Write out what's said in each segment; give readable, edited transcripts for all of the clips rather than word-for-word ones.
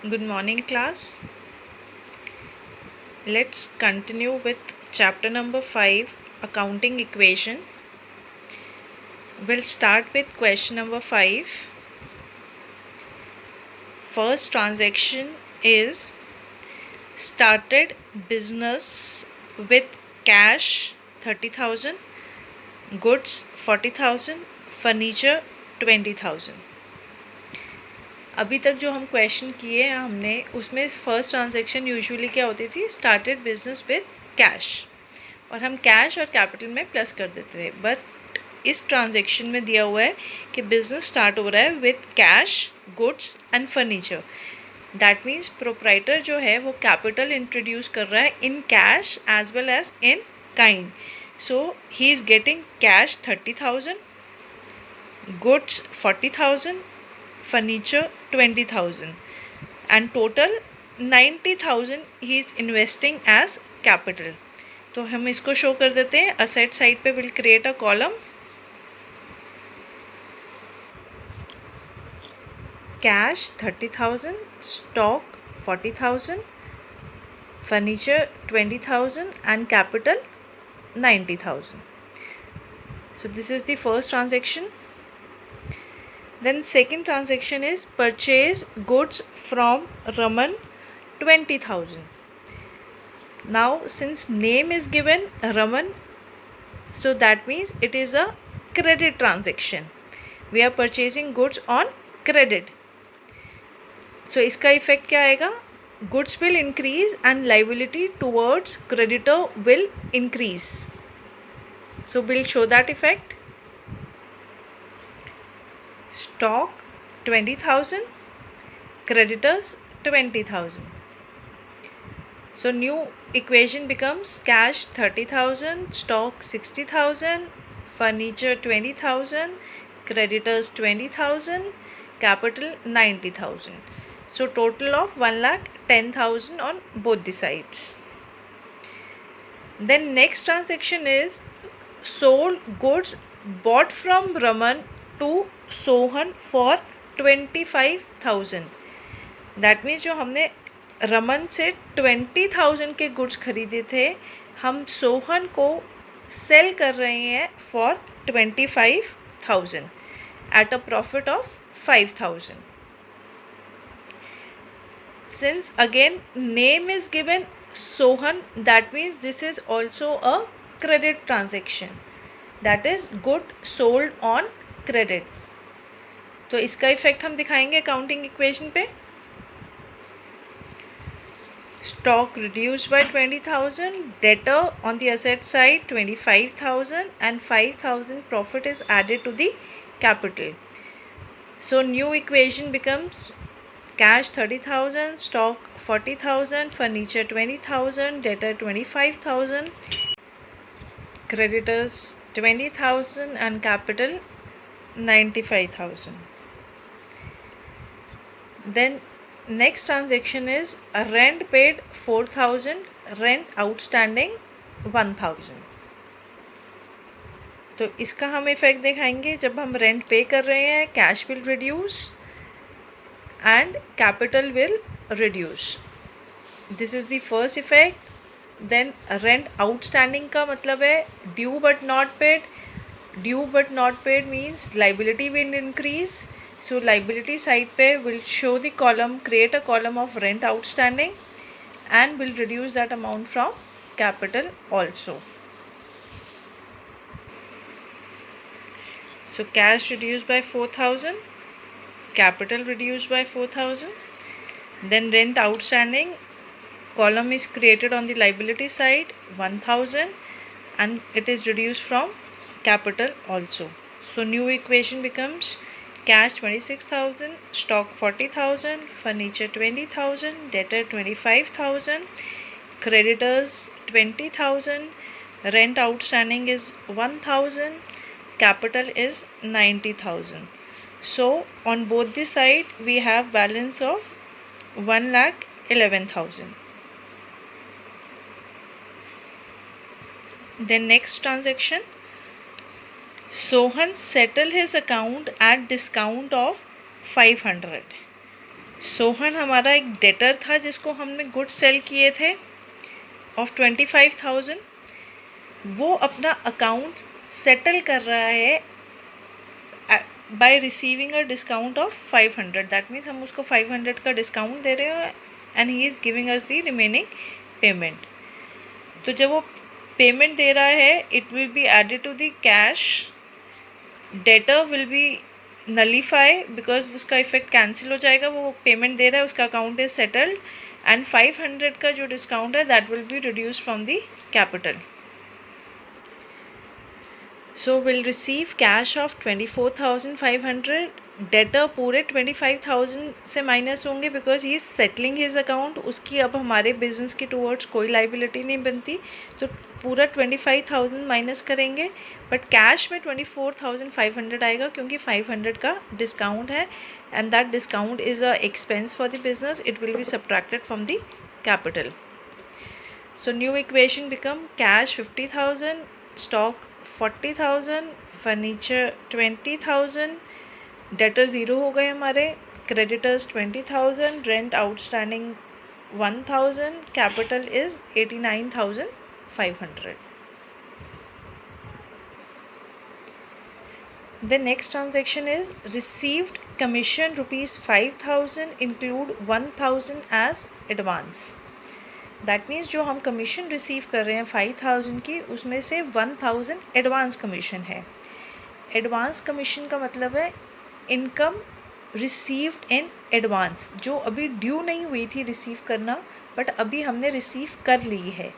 Good morning, class. Let's continue with chapter number 5, Accounting Equation. We'll start with question number 5. First transaction is started business with cash 30,000, goods 40,000, furniture 20,000. अभी तक जो हम question किए हैं हमने उसमें first transaction usually क्या होती थी, स्टार्टेड बिजनेस विद कैश, और हम कैश और कैपिटल में प्लस कर देते थे. बट इस ट्रांजैक्शन में दिया हुआ है कि बिजनेस स्टार्ट हो रहा है with cash, goods and furniture. That means proprietor जो है वो कैपिटल इंट्रोड्यूस कर रहा है in cash as well as in kind. So he is getting cash 30,000, goods 40,000, furniture 20,000, and total 90,000 he is investing as capital. तो हम इसको show कर देते हैं. असेट साइड पे will create a column cash 30,000, stock 40,000, furniture 20,000 and capital 90,000. So this is the first transaction. Then second transaction is purchase goods from Raman 20,000. Now since name is given Raman, so that means it is a credit transaction. We are purchasing goods on credit. So इसका effect क्या आएगा? Goods will increase and liability towards creditor will increase. So we'll show that effect. Stock 20,000, creditors 20,000. So new equation becomes cash 30,000, stock 60,000, furniture 20,000, creditors 20,000, capital 90,000. So total of 1,10,000 on both the sides. Then next transaction is sold goods bought from Raman to Sohan for 25,000. That means जो हमने रमन से 20,000 के goods खरीदे थे, हम सोहन को cell कर रहे हैं for 25,000 at a profit of 5,000. Since again name is given Sohan, that means this is also a credit transaction, that is good sold on credit. तो इसका इफेक्ट हम दिखाएंगे अकाउंटिंग इक्वेशन पे. Stock reduce by 20,000, debtor on the asset side 25,000 and 5,000 profit is added to the capital. So new equation becomes cash 30,000, stock 40,000, furniture 20,000, debtor 25,000, creditors 20,000 and capital 95,000. Then next transaction is rent paid 4,000, rent outstanding 1,000. तो इसका हम effect दिखाएंगे. जब हम rent पे कर रहे हैं, cash will reduce and capital will reduce. This is the first effect. Then rent outstanding का मतलब है due but not paid. Due but not paid means liability will increase. So liability side पे will show the column, create a column of rent outstanding and will reduce that amount from capital also. So cash reduced by 4,000, capital reduced by 4,000. Then rent outstanding column is created on the liability side 1,000 and it is reduced from capital also. So new equation becomes cash 26,000, stock 40,000, furniture 20,000, debtor 25,000, creditors 20,000, rent outstanding is 1,000, capital is 90,000. So on both the side we have balance of 1,11,000. Then next transaction, Sohan settled his account at discount of 500. Sohan हमारा एक debtor था जिसको हमने good cell किए थे of 25,000. वो अपना account settle कर रहा है by receiving a discount of 500. That means हम उसको 500 का डिस्काउंट दे रहे हैं and he is giving us the remaining payment. तो जब वो पेमेंट दे रहा है it will be added to the cash. Debtor will be nullify because उसका इफेक्ट कैंसिल हो जाएगा. वो पेमेंट दे रहा है, उसका अकाउंट इज सेटल्ड एंड 500 का जो डिस्काउंट है that will be reduced from the capital. So will receive cash of 24,500. Debtor पूरे 25,000 से माइनस होंगे because he is settling his account. उसकी अब हमारे बिजनेस के टूवर्ड्स कोई लाइबिलिटी नहीं बनती, तो पूरा 25,000 माइनस करेंगे. बट कैश में 24,500 आएगा क्योंकि 500 का डिस्काउंट है and that discount is a expense for the business. It will be subtracted from the capital. So new equation become cash 50,000, stock 40,000, furniture 20,000, debtor zero हो गए हमारे, creditors 20,000, rent outstanding 1,000, capital is 89,500. The next transaction is received commission ₹5,000 include 1,000 as advance. That means जो हम commission receive कर रहे हैं 5,000 की, उसमें से 1,000 एडवांस कमीशन है. एडवांस कमीशन का मतलब है इनकम रिसीव्ड इन एडवांस, जो अभी ड्यू नहीं हुई थी रिसीव करना बट अभी हमने रिसीव कर ली है.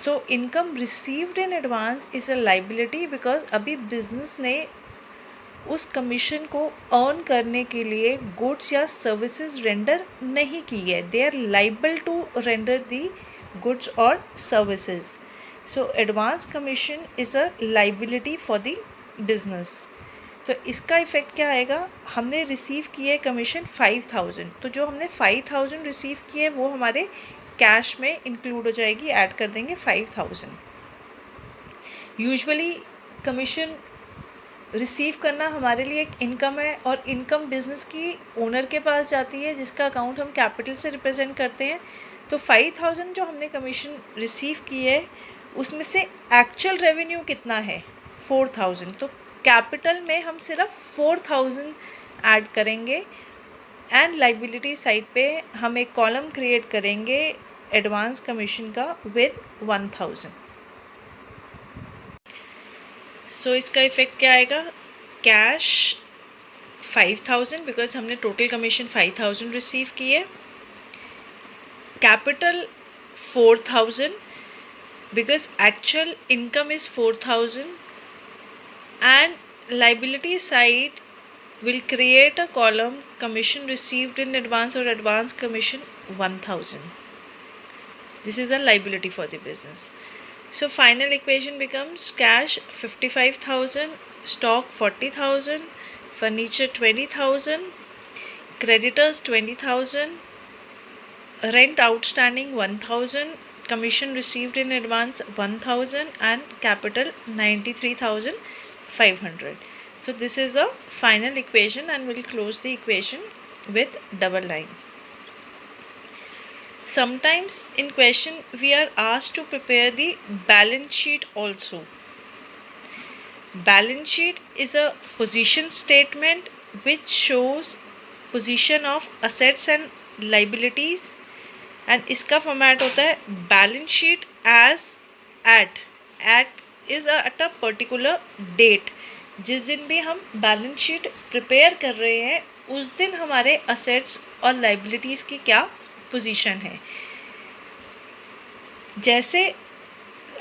So income received in advance is a liability because अभी बिजनेस ने उस कमीशन को अर्न करने के लिए गुड्स या सर्विसेज रेंडर नहीं की है. They are liable to render the goods और services. So advance commission is a liability for the business. तो इसका इफ़ेक्ट क्या आएगा, हमने रिसीव किए कमीशन 5,000, तो जो हमने 5,000 रिसीव किए वो हमारे कैश में इंक्लूड हो जाएगी, ऐड कर देंगे 5,000. यूजुअली कमीशन रिसीव करना हमारे लिए एक इनकम है और इनकम बिजनेस की ओनर के पास जाती है जिसका अकाउंट हम कैपिटल से रिप्रेजेंट करते हैं. तो 5,000 जो हमने कमीशन रिसीव की है उसमें से एक्चुअल रेवेन्यू कितना है 4,000. तो कैपिटल में हम सिर्फ 4,000 ऐड करेंगे एंड लाइबिलिटी साइड पे हम एक कॉलम क्रिएट करेंगे एडवांस कमीशन का विद 1,000. सो इसका इफ़ेक्ट क्या आएगा, कैश 5,000 बिकॉज हमने टोटल कमीशन 5,000 रिसीव की है. Capital 4,000 because actual income is 4,000 and liability side will create a column commission received in advance or advance commission 1,000. This is a liability for the business. So final equation becomes cash 55,000, stock 40,000, furniture 20,000, creditors 20,000, rent outstanding 1,000, commission received in advance 1,000 and capital 93,500. So this is a final equation and we'll close the equation with double line. Sometimes in question we are asked to prepare the balance sheet also. Balance sheet is a position statement which shows position of assets and liabilities and इसका format होता है balance sheet as at is at a particular date. जिस दिन भी हम balance sheet prepare कर रहे हैं उस दिन हमारे असेट्स और लाइबिलिटीज़ की क्या पोजीशन है. जैसे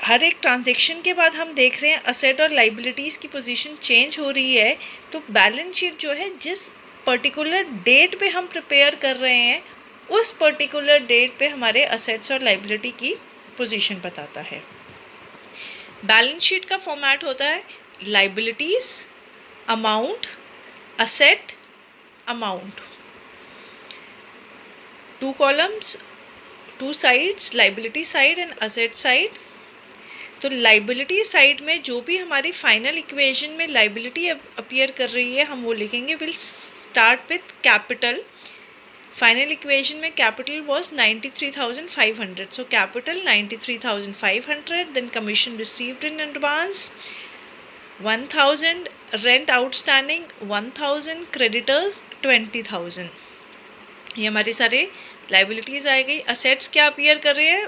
हर एक ट्रांजैक्शन के बाद हम देख रहे हैं असेट और लाइबिलिटीज़ की पोजीशन चेंज हो रही है, तो बैलेंस शीट जो है जिस पर्टिकुलर डेट पे हम प्रिपेयर कर रहे हैं उस पर्टिकुलर डेट पे हमारे असेट्स और लाइबिलिटी की पोजीशन बताता है. बैलेंस शीट का फॉर्मेट होता है liabilities, amount, asset, amount. 2 columns, 2 sides, liability side and asset side. तो liability side में जो भी हमारी final equation में liability अपीयर कर रही है हम वो लिखेंगे. we'll start with capital. Final equation में capital was 93,500. So capital 93,500. Then commission received in advance 1,000. Rent outstanding 1,000. Creditors 20,000. ये हमारी सारे liabilities आ गई. Assets क्या appear कर रहे हैं?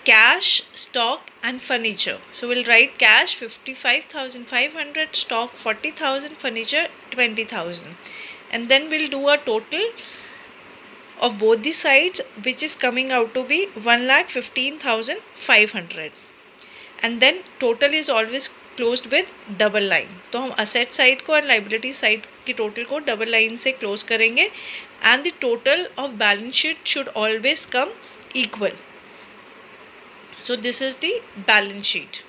Cash, stock and furniture. So we'll write cash 55,500, stock 40,000, furniture 20,000. And then we'll do a total of both the sides, which is coming out to be 1,15,500. And then total is always closed with double line. तो हम asset side को और liability side की total को double line से close करेंगे. And the total of balance sheet should always come equal. So this is the balance sheet.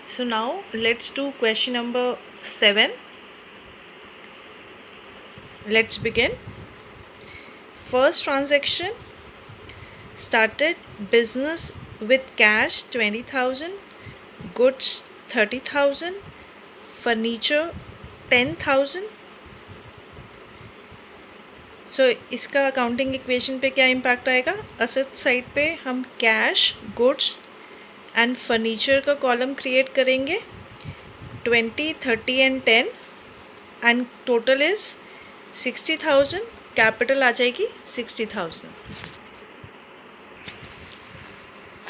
So now let's do question number 7. Let's begin. First transaction started business with cash 20,000, goods 30,000, furniture 10,000. सो इसका accounting equation पे क्या impact आएगा? Asset side पे हम cash, goods and furniture का column create करेंगे 20, 30 and 10 and total is 60,000. Capital आ जाएगी 60,000.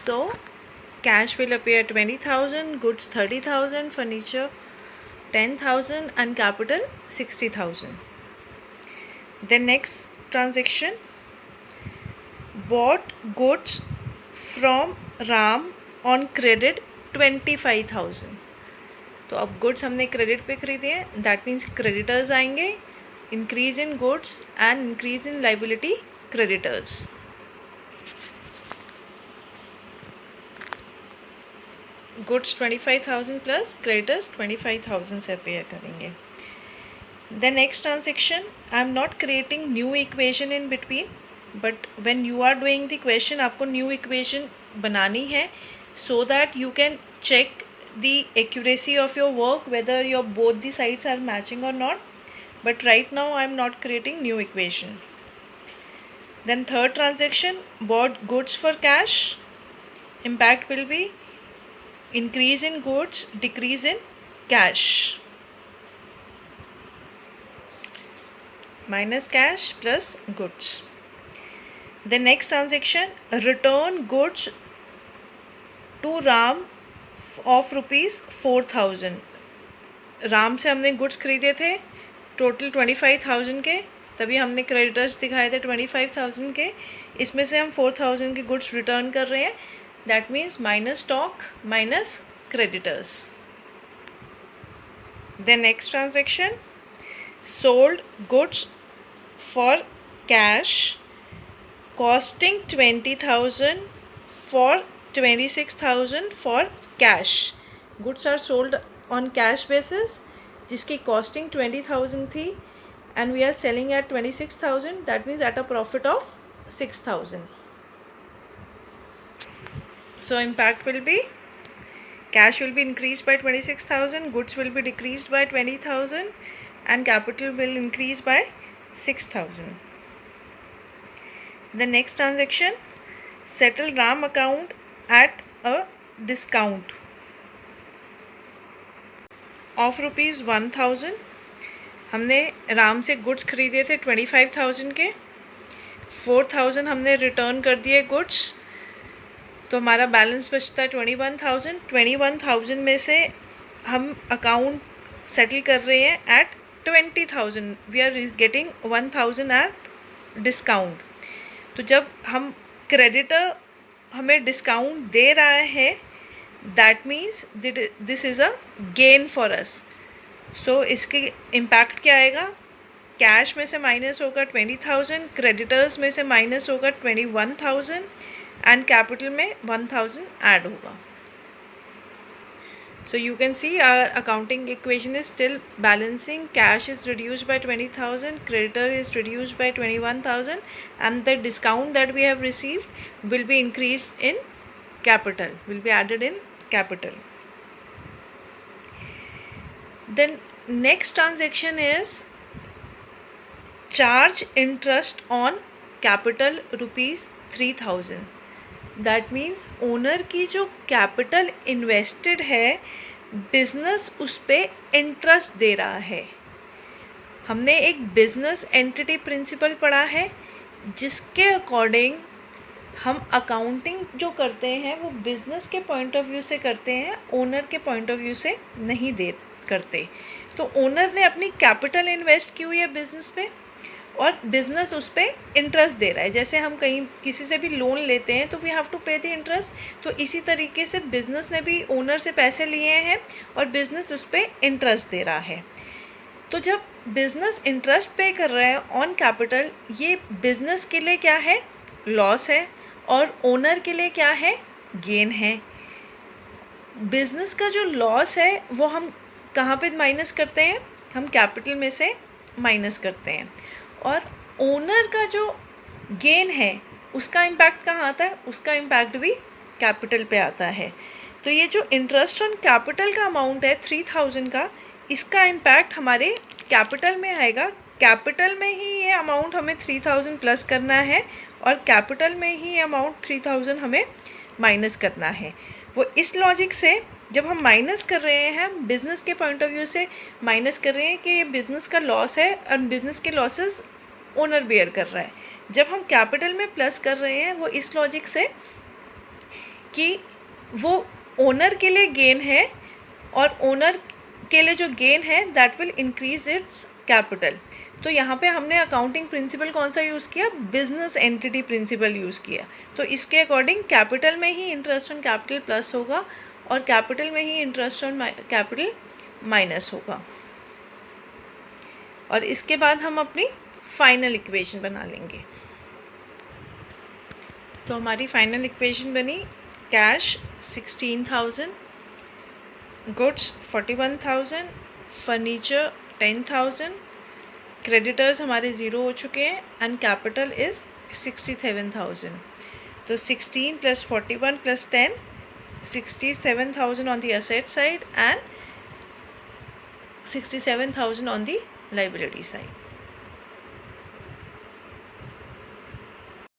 So cash will appear 20,000, goods 30,000, furniture 10,000 and capital 60,000. The next transaction, bought goods from Ram on credit 25,000. तो अब goods हमने credit पे खरीदे हैं, दैट मीन्स क्रेडिटर्स आएंगे, increase in goods and increase in liability creditors. Goods 25,000 plus creditors 25,000 से पे करेंगे. The next transaction, I am not creating new equation in between, but when you are doing the question, आपको new equation बनानी है so that you can check the accuracy of your work, whether your both the sides are matching or not. But right now I am not creating new equation. Then third transaction, bought goods for cash. Impact will be increase in goods, decrease in cash. Minus cash plus goods. The next transaction, return goods to Ram of rupees 4,000. Ram से हमने goods खरीदे थे total 25,000 के, तभी हमने creditors दिखाए थे 25,000 के. इसमें से हम 4,000 के गुड्स रिटर्न कर रहे हैं. That means minus stock minus creditors. The next transaction, sold goods for cash costing 20,000 for 26,000 for cash. Goods are sold on cash basis जिसकी costing 20,000 थी and we are selling at 26,000. that means at a profit of 6,000. So impact will be cash will be increased by 26,000, goods will be decreased by 20,000 and capital will increase by 6,000. The next transaction, settle Ram account at a discount of rupees 1,000. हमने राम से goods खरीदे थे 25,000 के, 4,000 हमने return कर दिए goods, तो हमारा बैलेंस बचता है 21,000. 21,000 में से हम अकाउंट सेटल कर रहे हैं at 20,000. We are getting 1,000 at discount. तो जब हम क्रेडिटर हमें डिस्काउंट दे रहा है, that means this is a gain for us. So इसके इम्पैक्ट क्या आएगा? कैश में से माइनस होगा 20,000, क्रेडिटर्स में से माइनस होगा 21,000 एंड कैपिटल में 1,000 ऐड होगा. So you can see our accounting equation is still balancing. Cash is reduced by 20,000, creditor is reduced by 21,000 and the discount that we have received will be increased in capital, will be added in capital. Then next transaction is charge interest on capital rupees 3000. That means owner की जो capital invested है business उस पर interest दे रहा है. हमने एक business entity principal पढ़ा है जिसके अकॉर्डिंग हम अकाउंटिंग जो करते हैं वो बिजनेस के पॉइंट ऑफ व्यू से करते हैं, ओनर के पॉइंट ऑफ व्यू से नहीं करते. तो ओनर ने अपनी कैपिटल इन्वेस्ट की हुई है बिजनेस पे और बिजनेस उस पर इंटरेस्ट दे रहा है. जैसे हम कहीं किसी से भी लोन लेते हैं तो वी हैव टू पे द इंटरेस्ट, तो इसी तरीके से बिजनेस ने भी ओनर से पैसे लिए हैं और बिजनेस उस पर इंटरेस्ट दे रहा है. तो जब बिजनेस इंटरेस्ट पे कर रहा है ऑन कैपिटल, ये बिजनेस के लिए क्या है, लॉस है, और ओनर के लिए क्या है, गेन है. बिजनेस का जो लॉस है वो हम कहाँ पे माइनस करते हैं, हम कैपिटल में से माइनस करते हैं. और ओनर का जो गेन है उसका इम्पैक्ट कहाँ आता है, उसका इम्पैक्ट भी कैपिटल पे आता है. तो ये जो इंटरेस्ट ऑन कैपिटल का अमाउंट है 3000 का, इसका इम्पैक्ट हमारे कैपिटल में आएगा. कैपिटल में ही ये अमाउंट हमें 3000 प्लस करना है और कैपिटल में ही ये अमाउंट 3000 हमें माइनस करना है. वो इस लॉजिक से जब हम माइनस कर रहे हैं, बिज़नेस के पॉइंट ऑफ व्यू से माइनस कर रहे हैं कि ये बिज़नेस का लॉस है और बिज़नेस के लॉसेस ओनर बेयर कर रहा है. जब हम कैपिटल में प्लस कर रहे हैं वो इस लॉजिक से कि वो ओनर के लिए गेन है और ओनर के लिए जो गेन है that will increase its capital. तो यहाँ पे हमने अकाउंटिंग प्रिंसिपल कौन सा यूज़ किया, बिजनेस एंटिटी प्रिंसिपल यूज़ किया. तो इसके अकॉर्डिंग कैपिटल में ही इंटरेस्ट ऑन कैपिटल प्लस होगा और कैपिटल में ही इंटरेस्ट ऑन कैपिटल माइनस होगा. और इसके बाद हम अपनी फाइनल इक्वेशन बना लेंगे. तो हमारी फाइनल इक्वेशन बनी कैश 16,000, गुड्स 41,000, फर्नीचर 10,000, क्रेडिटर्स हमारे ज़ीरो हो चुके हैं एंड कैपिटल इज़ 67,000. तो 16 + 41 + 10, 67,000 on the asset side and 67,000 on the liability side.